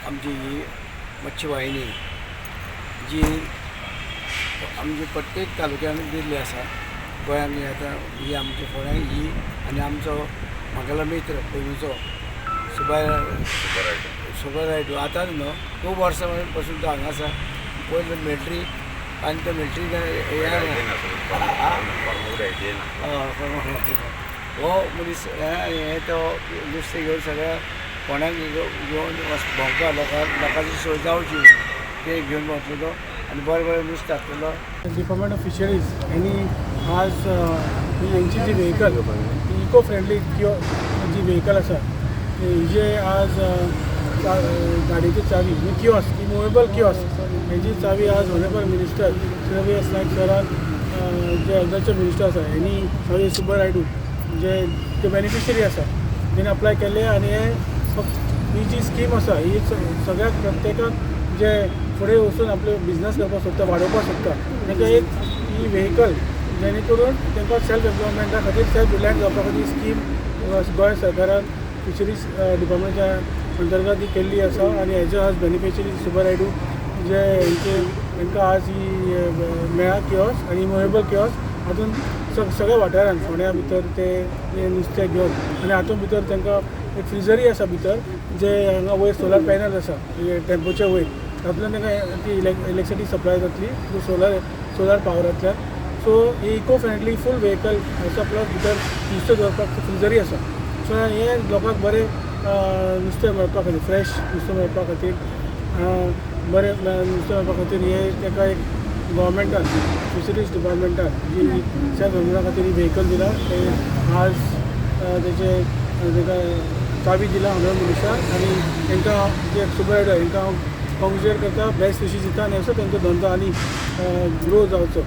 आमची ही मच्छी वाहिनी जी आमची प्रत्येक तालुक्यान दिल्ली आसा गोंयांत ही आतां ही आमच्या फोंड्यां ही आनी आमचो म्हागेलो मित्र पयलींचो सुबरायडू आतांच न्हू खूब वर्सां पासून तो हांगा आसा पयलीं मिलिटरी आनी तो मिलिटरी हो मनीस हे तो नुस्तें घेवन सगळ्या फोंड्याक घेवन भोंवता लोकांची सोय जावची ते घेवन भोंवतलो तो आनी बरें बरें नुस्तें हाडटलो. डिपार्टमेंट ऑफ फिशरीज यांनी आज यांची जी व्हेकल इको फ्रेंडली जी व्हेकल आसा हिजे आज गाडयेची चावी किओस्क मुवेबल किओस्क हेची चावी आज ऑनरेबल मिनिस्टर श्री V.S. नायक सरान जे एग्रीकल्चर मिनिस्टर आसा हेनी चावी सुबरायडू जे ते बेनिफिशरी आसा तेणी अप्लाय केले आनी हे फक्त ही जी स्कीम आसा ही सगळ्याक प्रत्येकाक जे फुडें वचून आपले बिझनस करपाक सोदता वाडोवपाक सोदता तांकां एक ही व्हेकल जेणे करून तांकां सेल्फ एम्प्लॉयमेंटा खातीर सेल्फ रिलायंट जावपा खातीर स्कीम गोंय सरकारान फिशरीज डिपार्टमेंटाच्या अंतर्गत ही केल्ली आसा आनी हेजो आज बेनिफिशरी सुबरायडू जे हेंचे तांकां आज ही मेळ्ळा किओस्क आनी मुवेबल किओस्क हातून सगळ्या वाठारांत फोंड्या भितर ते नुस्तें घेवन आनी हातूंत भितर तांकां एक फ्रिजरी आसा भितर जे हांगा वयर सोलार पॅनल आसा टेम्पोच्या वयर तातूंतल्यान तांकां ती इलेक्ट्रिसिटी सप्लाय जातली थ्रू सोलार पावरांतल्यान. सो ही इको फ्रेंडली फूल व्हेकल आसा प्लस भितर नुस्तें दवरपाक फ्रिजरी आसा. सो हे लोकांक बरें नुस्तें मेळपा खातीर फ्रेश नुस्तें मेळपा खातीर बरें नुस्तें मेळपा खातीर हे ताका एक गव्हर्मेंटान फिशरीज डिपार्टमेंटान जी सेल्फ एम्प्लॉयमेंटा खातीर ही व्हेकल दिला ते आज तेचे ताका चावी दिला ऑनरेबल मिनिस्टर आनी तांकां जे सुबरायडर हांकां हांव कॉंग्रेच्युलेट करता बेस्ट विशीस दिता आनी असो तांचो धंदो आनी ग्रो जावचो.